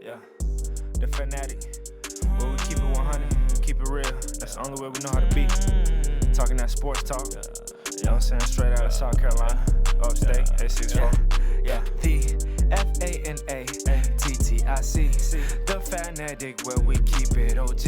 Yeah. The fanatic. Where we keep it 100, keep it real. That's the only way we know how to be. Talking that sports talk. You know what I'm saying? Straight out of South Carolina. Upstate, A64. Yeah. The FANATTIC. The fanatic where we keep it OG.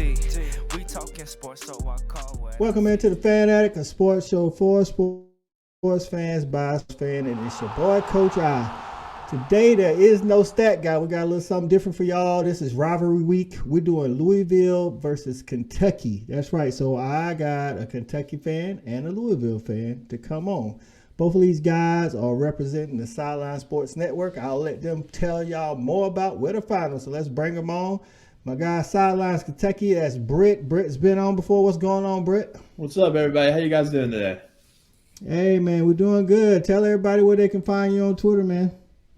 We talking sports, so I call what. Welcome into the Fanatic, a sports show for sports fans, by fan, and it's your boy, Coach I. Today, there is no stat guy. We got a little something different for y'all. This is rivalry week. We're doing Louisville versus Kentucky. That's right. So I got a Kentucky fan and a Louisville fan to come on. Both of these guys are representing the Sideline Sports Network. I'll let them tell y'all more about where to find them. So let's bring them on. My guy, Sidelines Kentucky, that's Britt. Britt's been on before. What's going on, Britt? What's up, everybody? How you guys doing today? Hey, man, we're doing good. Tell everybody where they can find you on Twitter, man.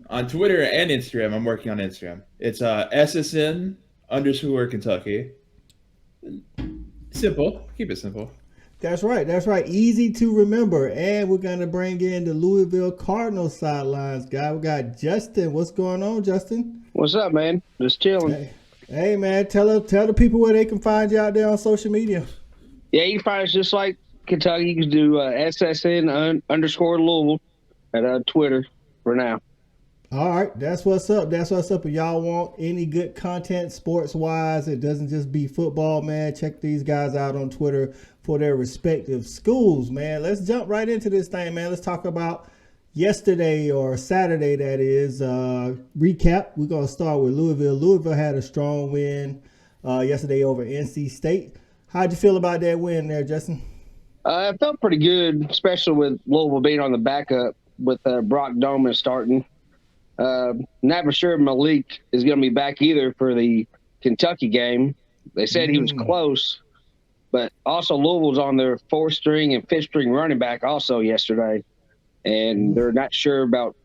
On Twitter and Instagram, I'm working on Instagram. It's SSN_Kentucky. Simple. Keep it simple. That's right. That's right. Easy to remember. And we're going to bring in the Louisville Cardinals sidelines guy. We got Justin. What's going on, Justin? What's up, man? Just chilling. Hey man, tell the people where they can find you out there on social media. Yeah, you can find us just like Kentucky. You can do SSN_Louisville at Twitter for now. All right, that's what's up. That's what's up. If y'all want any good content sports-wise, it doesn't just be football, man. Check these guys out on Twitter for their respective schools, man. Let's jump right into this thing, man. Let's talk about yesterday or Saturday, that is. Recap. We're going to start with Louisville. Louisville had a strong win yesterday over NC State. How'd you feel about that win there, Justin? I felt pretty good, especially with Louisville being on the backup with Brock Doman starting. Not for sure Malik is going to be back either for the Kentucky game. They said he was close, but also Louisville's on their fourth string and fifth string running back also yesterday, and they're not sure about.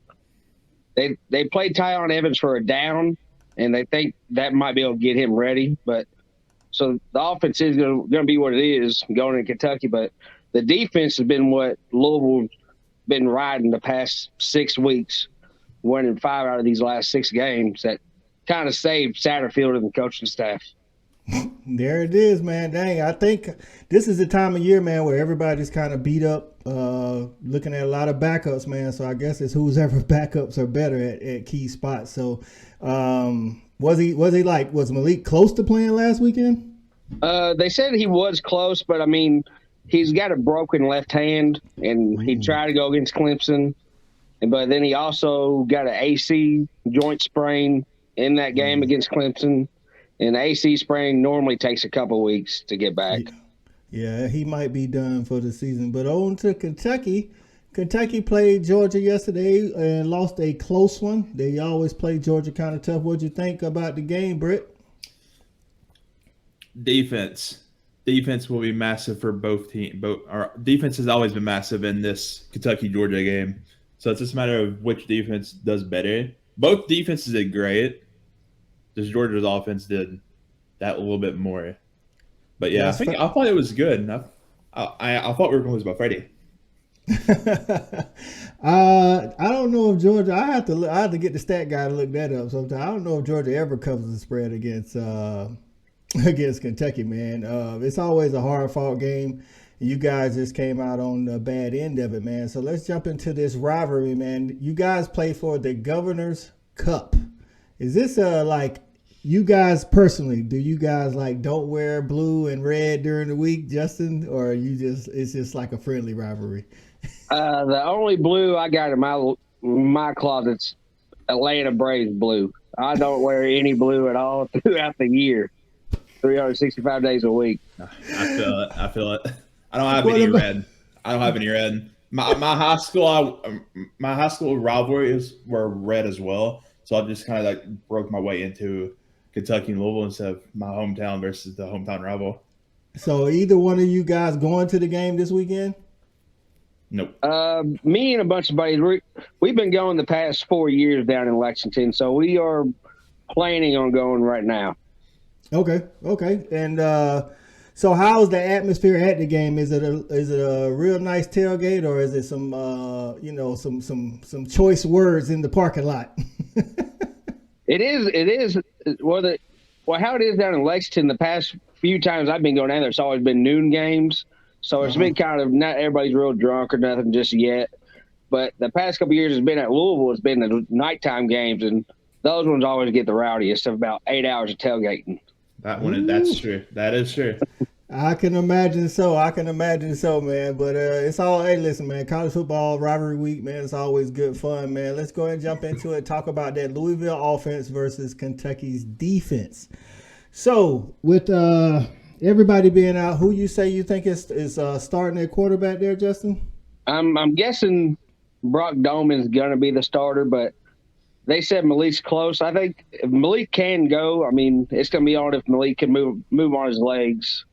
They played Tyon Evans for a down, and they think that might be able to get him ready. But so the offense is going to be what it is going into Kentucky, but the defense has been what Louisville's been riding the past 6 weeks. Winning 5 out of these last 6 games that kind of saved Satterfield and the coaching staff. There it is, man. Dang, I think this is the time of year, man, where everybody's kind of beat up, looking at a lot of backups, man. So I guess it's who's ever backups are better at key spots. So was Malik close to playing last weekend? They said he was close, but I mean, he's got a broken left hand, and he tried to go against Clemson. But then he also got an AC joint sprain in that game against Clemson. And the AC sprain normally takes a couple weeks to get back. Yeah, he might be done for the season. But on to Kentucky. Kentucky played Georgia yesterday and lost a close one. They always play Georgia kind of tough. What'd you think about the game, Britt? Defense. Defense will be massive for both teams. Our defense has always been massive in this Kentucky-Georgia game. So it's just a matter of which defense does better. Both defenses did great. Just Georgia's offense did that a little bit more. But yeah, I thought it was good. I thought we were going to lose by Friday. I don't know if Georgia. I have to get the stat guy to look that up sometime. I don't know if Georgia ever covers the spread against Kentucky, man. It's always a hard fought game. You guys just came out on the bad end of it, man. So let's jump into this rivalry, man. You guys play for the Governor's Cup. Is this like you guys personally? Do you guys like don't wear blue and red during the week, Justin, or it's just like a friendly rivalry? The only blue I got in my closet's Atlanta Braves blue. I don't wear any blue at all throughout the year, 365 days a week. I feel it. I don't have any red. My high school rivalries were red as well. So I just kind of like broke my way into Kentucky and Louisville instead of my hometown versus the hometown rival. So either one of you guys going to the game this weekend? Nope. Me and a bunch of buddies, we've been going the past 4 years down in Lexington. So we are planning on going right now. Okay. And so how's the atmosphere at the game? Is it a real nice tailgate, or is it some choice words in the parking lot? It is. Well, how it is down in Lexington, the past few times I've been going down there, it's always been noon games. So it's been kind of not everybody's real drunk or nothing just yet. But the past couple of years it's been at Louisville, it's been the nighttime games, and those ones always get the rowdiest of about 8 hours of tailgating. That's true. That is true. I can imagine so, man. But it's all, hey, listen, man, college football rivalry week, man, it's always good fun, man. Let's go ahead and jump into it, talk about that Louisville offense versus Kentucky's defense. So, with everybody being out, who you think is starting at quarterback there, Justin? I'm guessing Brock Doman's going to be the starter, but they said Malik's close. I think if Malik can go, I mean, it's going to be on if Malik can move on his legs.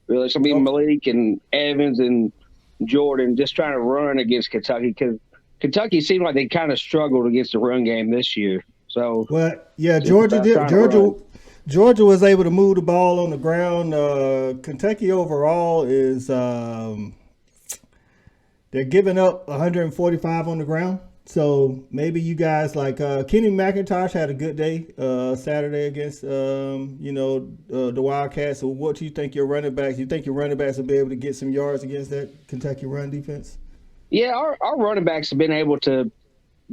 Really, it's going to be Malik and Evans and Jordan just trying to run against Kentucky because Kentucky seemed like they kind of struggled against the run game this year. So, well, yeah, Georgia did. Georgia was able to move the ball on the ground. Kentucky overall is they're giving up 145 on the ground. So maybe you guys like Kenny McIntosh had a good day Saturday against the Wildcats. So what do you think your running backs? You think your running backs will be able to get some yards against that Kentucky run defense? Yeah, our running backs have been able to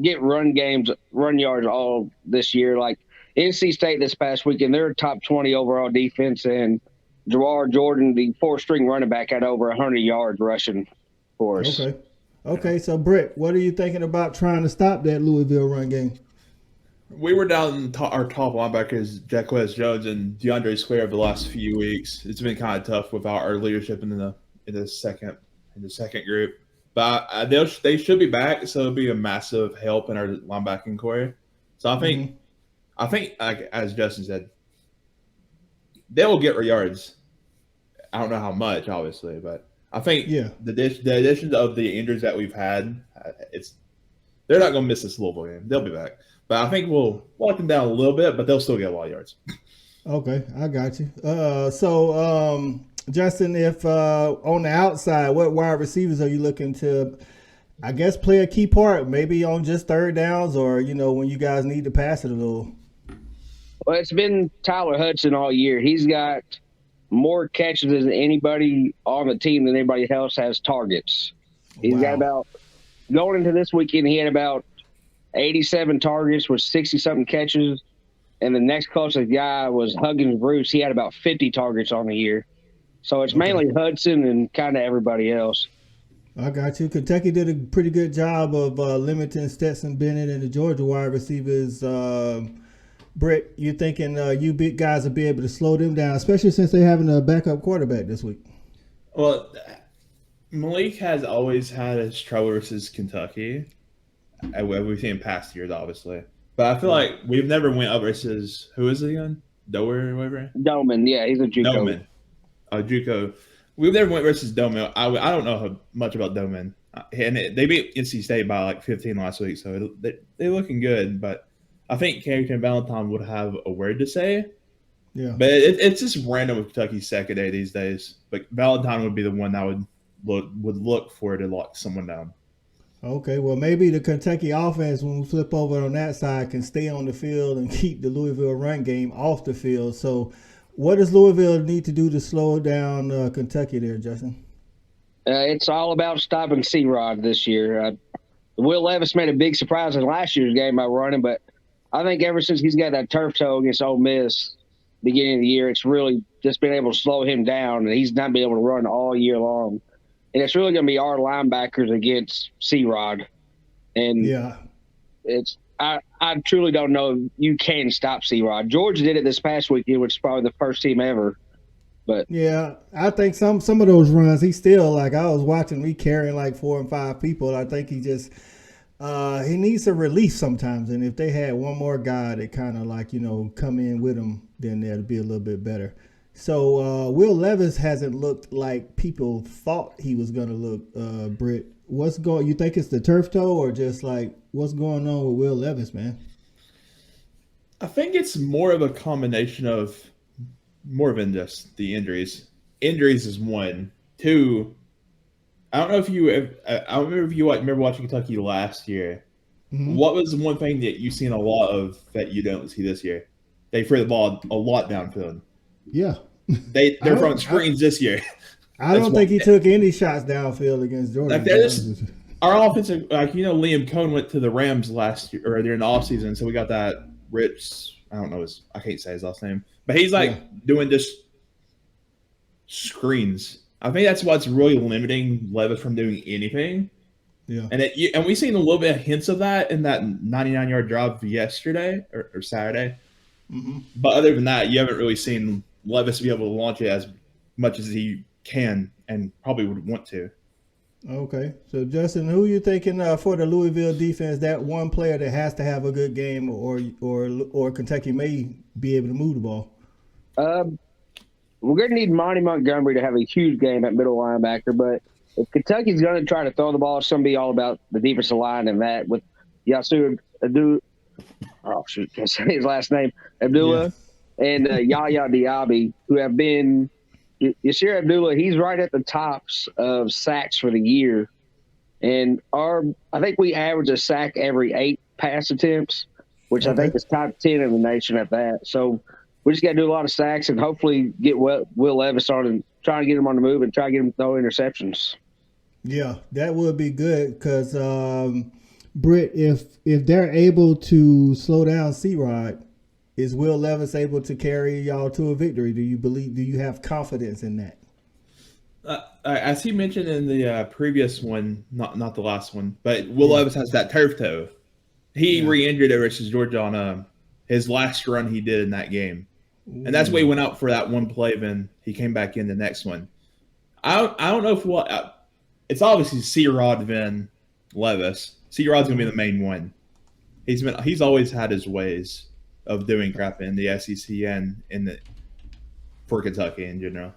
get run yards all this year. Like NC State this past weekend, they're top 20 overall defense, and Jawar Jordan, the fourth-string running back, had over 100 yards rushing for us. Okay, so Britt, what are you thinking about trying to stop that Louisville run game? We were down our top linebackers, Jacquez Jones and DeAndre Square, over the last few weeks. It's been kind of tough without our leadership in the second group. But they should be back, so it'll be a massive help in our linebacking core. So I think like, as Justin said, they will get yards. I don't know how much, obviously, but I think the addition of the injuries that we've had, they're not going to miss this Louisville game. They'll be back. But I think we'll walk them down a little bit, but they'll still get a lot of yards. Okay, I got you. So, Justin, if on the outside, what wide receivers are you looking to, I guess, play a key part, maybe on just third downs or, when you guys need to pass it a little? Well, it's been Tyler Hudson all year. He's got more catches than anybody on the team than anybody else has targets. He's got about, going into this weekend, he had about 87 targets with 60-something catches. And the next closest guy was Huggins Bruce. He had about 50 targets on the year. So it's mainly Hudson and kind of everybody else. I got you. Kentucky did a pretty good job of limiting Stetson Bennett and the Georgia wide receivers. Britt, you thinking you big guys will be able to slow them down, especially since they're having a backup quarterback this week? Well, Malik has always had his trouble versus Kentucky. We've seen in past years, obviously. But I feel like we've never went up versus, who is it again? Dower or whatever? Doman, yeah, he's a JUCO. Doman. JUCO. We've never went versus Doman. I don't know much about Doman. And they beat NC State by like 15 last week, so they're looking good. But I think Carrington and Valentine would have a word to say. Yeah. But it's just random with Kentucky's secondary these days. But Valentine would be the one that would look for to lock someone down. Okay, well, maybe the Kentucky offense, when we flip over on that side, can stay on the field and keep the Louisville run game off the field. So what does Louisville need to do to slow down Kentucky there, Justin? It's all about stopping C-Rod this year. Will Levis made a big surprise in last year's game by running, but I think ever since he's got that turf toe against Ole Miss beginning of the year, it's really just been able to slow him down, and he's not been able to run all year long. And it's really going to be our linebackers against C-Rod. And I truly don't know if you can stop C-Rod. Georgia did it this past weekend, which is probably the first team ever. But yeah, I think some of those runs, he's still, like, I was watching me carrying like 4 and 5 people. I think he just he needs a relief sometimes. And if they had one more guy that kind of like, come in with him, then that'd be a little bit better. So Will Levis hasn't looked like people thought he was going to look, Britt. You think it's the turf toe or just like what's going on with Will Levis, man? I think it's more of a combination of more than just the injuries. Injuries is one. Two, I don't know if you remember watching Kentucky last year. What was the one thing that you've seen a lot of that you don't see this year? They throw the ball a lot downfield. Yeah. They're throwing screens this year. I don't think he took any shots downfield against Georgia. Like our offensive, Liam Cohn went to the Rams last year or during the offseason, so we got that Rich. I don't know I can't say his last name, but he's doing just screens. I think that's what's really limiting Levis from doing anything. Yeah, and we've seen a little bit of hints of that in that 99-yard drive yesterday or Saturday. Mm-hmm. But other than that, you haven't really seen Levis be able to launch it as much as he can and probably would want to. Okay, so Justin, who you thinking for the Louisville defense? That one player that has to have a good game, or Kentucky may be able to move the ball. We're going to need Monty Montgomery to have a huge game at middle linebacker, but if Kentucky's going to try to throw the ball, it's going to be all about the defensive line and that with Yasu Adu. Oh shoot, can't say his last name. Abdullah and Yahya Diaby, who have been. Yasir Abdullah, he's right at the tops of sacks for the year. And I think we average a sack every 8 pass attempts, which I think is top 10 in the nation at that. So we just got to do a lot of sacks and hopefully get Will Levis on and try to get him on the move and try to get him to throw interceptions. Yeah, that would be good because, Britt, if they're able to slow down C-Rod, is Will Levis able to carry y'all to a victory? Do you have confidence in that? As he mentioned in the previous one, not the last one, but Will Levis has that turf toe. He re-injured it versus Georgia on his last run he did in that game. And that's why he went out for that one play, then he came back in the next one. I don't know if it's obviously C-Rod then Levis. C-Rod's going to be the main one. He's always had his ways of doing crap in the SEC and for Kentucky in general.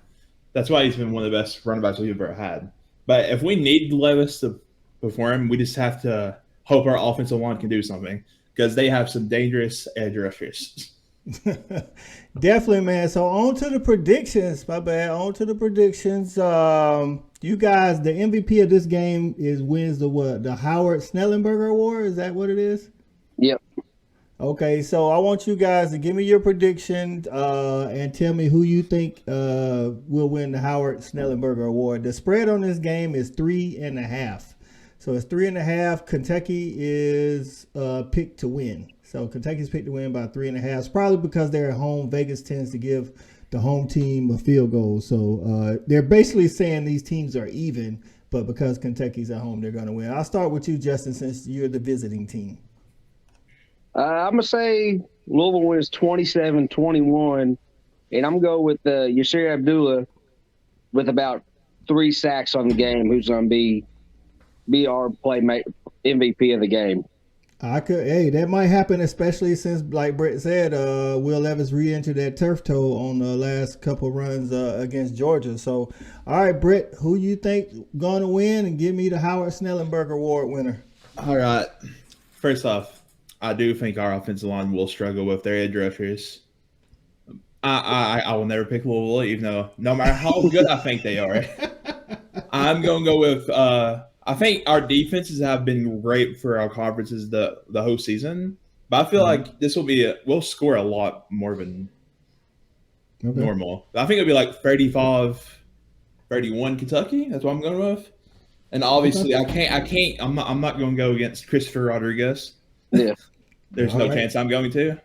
That's why he's been one of the best running backs we've ever had. But if we need Levis to perform, we just have to hope our offensive line can do something because they have some dangerous edge rushers. Definitely, man. So on to the predictions. My bad. On to the predictions. You guys, the MVP of this game wins the Howard Snellenberger Award. Is that what it is? Yep. Okay, so I want you guys to give me your prediction and tell me who you think will win the Howard Snellenberger Award. The spread on this game is 3.5. So it's 3.5. Kentucky is picked to win. So Kentucky's picked to win by 3.5. It's probably because they're at home. Vegas tends to give the home team a field goal. So they're basically saying these teams are even, but because Kentucky's at home, they're going to win. I'll start with you, Justin, since you're the visiting team. I'm going to say Louisville wins 27-21, and I'm going to go with Yasir Abdullah with about 3 sacks on the game, who's going to be our MVP of the game. That might happen, especially since, like Brett said, Will Levis re-entered that turf toe on the last couple runs against Georgia. So, all right, Brett, who you think going to win, and give me the Howard Snellenberger Award winner. All right. First off, I do think our offensive line will struggle with their edge rushers. I will never pick Louisville, even though no matter how good I think they are. I'm going to go with I think our defenses have been great for our conferences the whole season. But I feel like this will be we'll score a lot more than normal. I think it'll be like 35-31 Kentucky. That's what I'm going with. And obviously I'm not going to go against Christopher Rodriguez. Yeah. There's no chance I'm going to.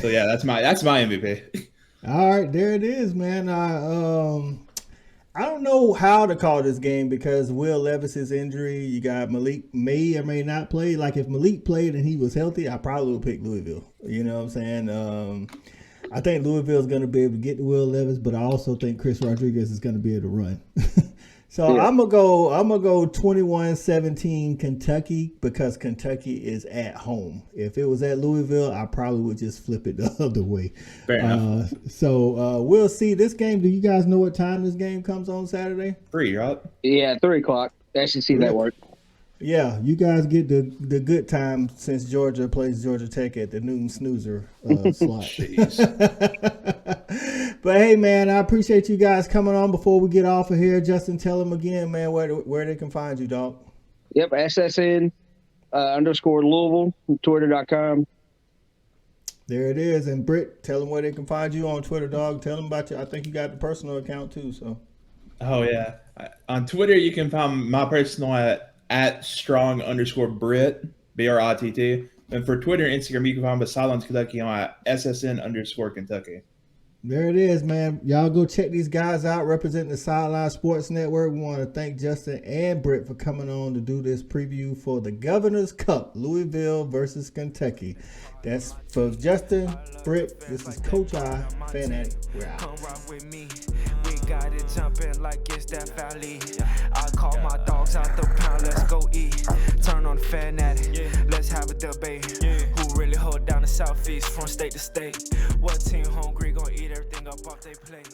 So yeah, that's my MVP. All right, there it is, man. I don't know how to call this game because Will Levis's injury. You got Malik may or may not play. Like if Malik played and he was healthy, I probably would pick Louisville. You know what I'm saying? I think Louisville is going to be able to get to Will Levis, but I also think Chris Rodriguez is going to be able to run. So yeah. I'm gonna go 21-17 Kentucky because Kentucky is at home. If it was at Louisville, I probably would just flip it the other way. Fair enough. So we'll see this game. Do you guys know what time this game comes on Saturday? 3, right? Yeah, 3:00 SEC Network. Yeah, you guys get the good time since Georgia plays Georgia Tech at the noon snoozer slot. But hey, man, I appreciate you guys coming on. Before we get off of here, Justin, tell them again, man, where they can find you, dog. Yep, SSN underscore Louisville, Twitter.com. There it is. And Britt, tell them where they can find you on Twitter, dog. Tell them about you. I think you got the personal account too. So. Oh yeah. On Twitter, you can find my personal at strong_Brit, BRITT. And for Twitter and Instagram, you can find me Sideline Kentucky on SSN_Kentucky. There it is, man. Y'all go check these guys out representing the Sideline Sports Network. We want to thank Justin and Britt for coming on to do this preview for the Governor's Cup, Louisville versus Kentucky. That's for Justin, Britt. This is Coach I, Fanatic. We're out. Come rock with me. We got it jumping like it's that valley. I call my dogs out the pound. Let's go eat. Turn on the Fanatic. Let's have a debate. Who really hold down the Southeast from state to state? What team hungry gonna eat everything up off they plate?